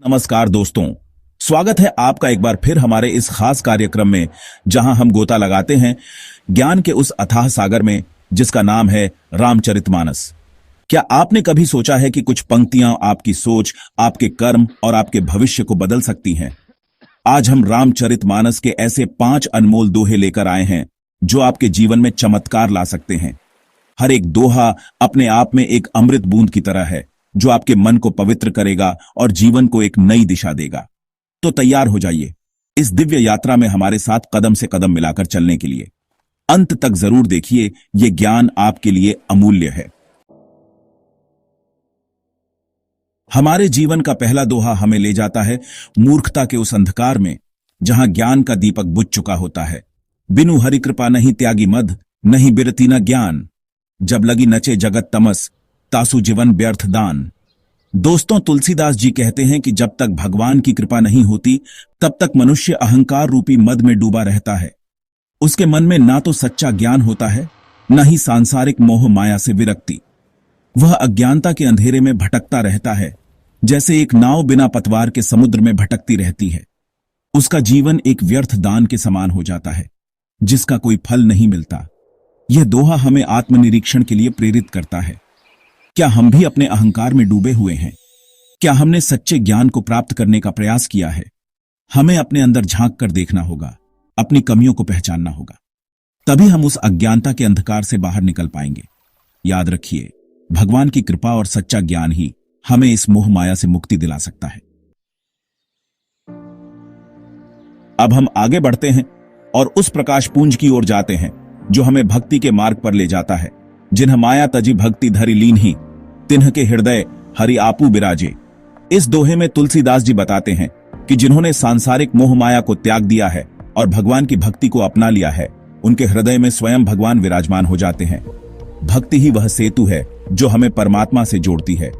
नमस्कार दोस्तों, स्वागत है आपका एक बार फिर हमारे इस खास कार्यक्रम में जहां हम गोता लगाते हैं ज्ञान के उस अथाह सागर में जिसका नाम है रामचरितमानस। क्या आपने कभी सोचा है कि कुछ पंक्तियां आपकी सोच, आपके कर्म और आपके भविष्य को बदल सकती हैं? आज हम रामचरितमानस के ऐसे 5 अनमोल दोहे लेकर आए हैं जो आपके जीवन में चमत्कार ला सकते हैं। हर एक दोहा अपने आप में एक अमृत बूंद की तरह है जो आपके मन को पवित्र करेगा और जीवन को एक नई दिशा देगा। तो तैयार हो जाइए इस दिव्य यात्रा में हमारे साथ कदम से कदम मिलाकर चलने के लिए। अंत तक जरूर देखिए, यह ज्ञान आपके लिए अमूल्य है। हमारे जीवन का पहला दोहा हमें ले जाता है मूर्खता के उस अंधकार में जहां ज्ञान का दीपक बुझ चुका होता है। बिनु हरि कृपा नहीं त्यागी मद, नहीं बिरती न ज्ञान, जब लगी नचे जगत तमस, तासु जीवन व्यर्थ दान। दोस्तों, तुलसीदास जी कहते हैं कि जब तक भगवान की कृपा नहीं होती तब तक मनुष्य अहंकार रूपी मद में डूबा रहता है। उसके मन में ना तो सच्चा ज्ञान होता है, न ही सांसारिक मोह माया से विरक्ति। वह अज्ञानता के अंधेरे में भटकता रहता है, जैसे एक नाव बिना पतवार के समुद्र में भटकती रहती है। उसका जीवन एक व्यर्थ दान के समान हो जाता है जिसका कोई फल नहीं मिलता। यह दोहा हमें आत्मनिरीक्षण के लिए प्रेरित करता है। क्या हम भी अपने अहंकार में डूबे हुए हैं? क्या हमने सच्चे ज्ञान को प्राप्त करने का प्रयास किया है? हमें अपने अंदर झांक कर देखना होगा, अपनी कमियों को पहचानना होगा, तभी हम उस अज्ञानता के अंधकार से बाहर निकल पाएंगे। याद रखिए, भगवान की कृपा और सच्चा ज्ञान ही हमें इस मोह माया से मुक्ति दिला सकता है। अब हम आगे बढ़ते हैं और उस प्रकाश पुंज की ओर जाते हैं जो हमें भक्ति के मार्ग पर ले जाता है। जिन्ह माया तजी भक्ति धरि लीन ही, तिन्ह के हृदय हरि आपू बिराजे। इस दोहे में तुलसीदास जी बताते हैं कि जिन्होंने सांसारिक मोह माया को त्याग दिया है और भगवान की भक्ति को अपना लिया है, उनके हृदय में स्वयं भगवान विराजमान हो जाते हैं। भक्ति ही वह सेतु है जो हमें परमात्मा से जोड़ती है।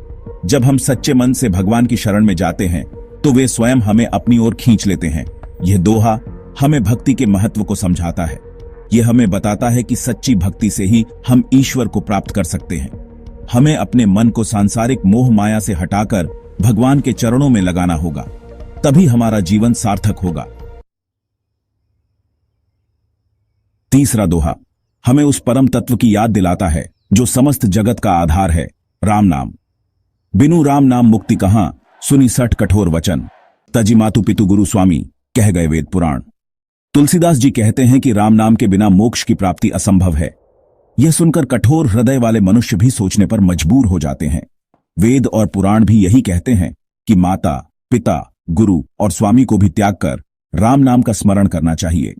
जब हम सच्चे मन से भगवान की शरण में जाते हैं तो वे स्वयं हमें अपनी ओर खींच लेते हैं। यह दोहा हमें भक्ति के महत्व को समझाता है। यह हमें बताता है कि सच्ची भक्ति से ही हम ईश्वर को प्राप्त कर सकते हैं। हमें अपने मन को सांसारिक मोह माया से हटाकर भगवान के चरणों में लगाना होगा, तभी हमारा जीवन सार्थक होगा। तीसरा दोहा हमें उस परम तत्व की याद दिलाता है जो समस्त जगत का आधार है, राम नाम। बिनु राम नाम मुक्ति कहां, सुनी सठ कठोर वचन, तजी मातु पितु गुरु स्वामी, कह गए वेद पुराण। तुलसीदास जी कहते हैं कि राम नाम के बिना मोक्ष की प्राप्ति असंभव है। यह सुनकर कठोर हृदय वाले मनुष्य भी सोचने पर मजबूर हो जाते हैं। वेद और पुराण भी यही कहते हैं कि माता, पिता, गुरु और स्वामी को भी त्याग कर राम नाम का स्मरण करना चाहिए।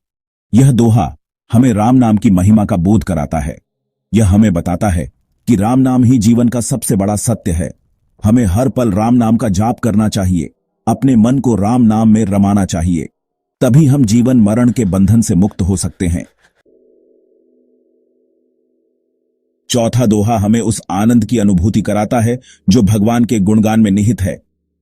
यह दोहा हमें राम नाम की महिमा का बोध कराता है। यह हमें बताता है कि राम नाम ही जीवन का सबसे बड़ा सत्य है। हमें हर पल राम नाम का जाप करना चाहिए, अपने मन को राम नाम में रमाना चाहिए, तभी हम जीवन मरण के बंधन से मुक्त हो सकते हैं। चौथा दोहा हमें उस आनंद की अनुभूति कराता है जो भगवान के गुणगान में निहित है।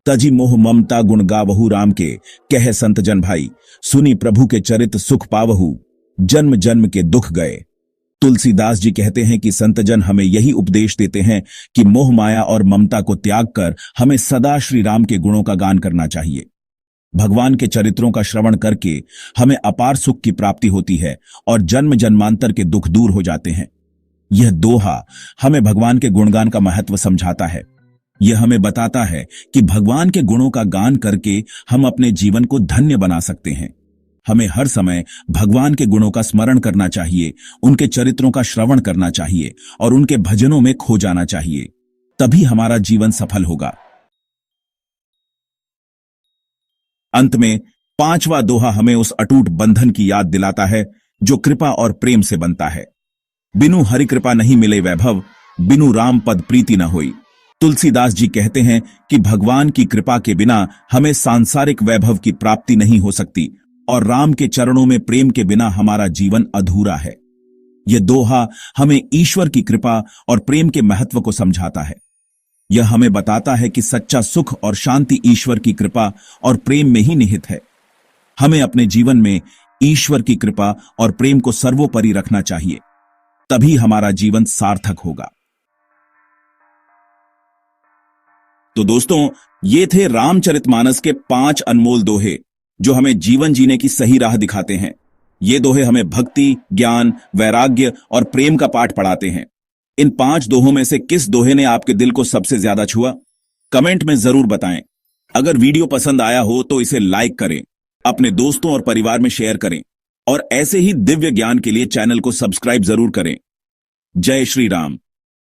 तजी मोह ममता गुण गावहु राम के, कह संत जन भाई, सुनी प्रभु के चरित सुख पावहु, जन्म जन्म के दुख गए। तुलसीदास जी कहते हैं कि संतजन हमें यही उपदेश देते हैं कि मोह माया और ममता को त्याग कर हमें सदा श्री राम के गुणों का गान करना चाहिए। भगवान के चरित्रों का श्रवण करके हमें अपार सुख की प्राप्ति होती है और जन्म जन्मांतर के दुख दूर हो जाते हैं। यह दोहा हमें भगवान के गुणगान का महत्व समझाता है। यह हमें बताता है कि भगवान के गुणों का गान करके हम अपने जीवन को धन्य बना सकते हैं। हमें हर समय भगवान के गुणों का स्मरण करना चाहिए, उनके चरित्रों का श्रवण करना चाहिए और उनके भजनों में खो जाना चाहिए, तभी हमारा जीवन सफल होगा। अंत में 5वां दोहा हमें उस अटूट बंधन की याद दिलाता है जो कृपा और प्रेम से बनता है। बिनु हरि कृपा नहीं मिले वैभव, बिनु राम पद प्रीति न होई। तुलसीदास जी कहते हैं कि भगवान की कृपा के बिना हमें सांसारिक वैभव की प्राप्ति नहीं हो सकती और राम के चरणों में प्रेम के बिना हमारा जीवन अधूरा है। यह दोहा हमें ईश्वर की कृपा और प्रेम के महत्व को समझाता है। यह हमें बताता है कि सच्चा सुख और शांति ईश्वर की कृपा और प्रेम में ही निहित है। हमें अपने जीवन में ईश्वर की कृपा और प्रेम को सर्वोपरि रखना चाहिए, तभी हमारा जीवन सार्थक होगा। तो दोस्तों, ये थे रामचरितमानस के 5 अनमोल दोहे जो हमें जीवन जीने की सही राह दिखाते हैं। ये दोहे हमें भक्ति, ज्ञान, वैराग्य और प्रेम का पाठ पढ़ाते हैं। इन 5 दोहों में से किस दोहे ने आपके दिल को सबसे ज्यादा छुआ? कमेंट में जरूर बताएं। अगर वीडियो पसंद आया हो तो इसे लाइक करें, अपने दोस्तों और परिवार में शेयर करें और ऐसे ही दिव्य ज्ञान के लिए चैनल को सब्सक्राइब जरूर करें। जय श्री राम।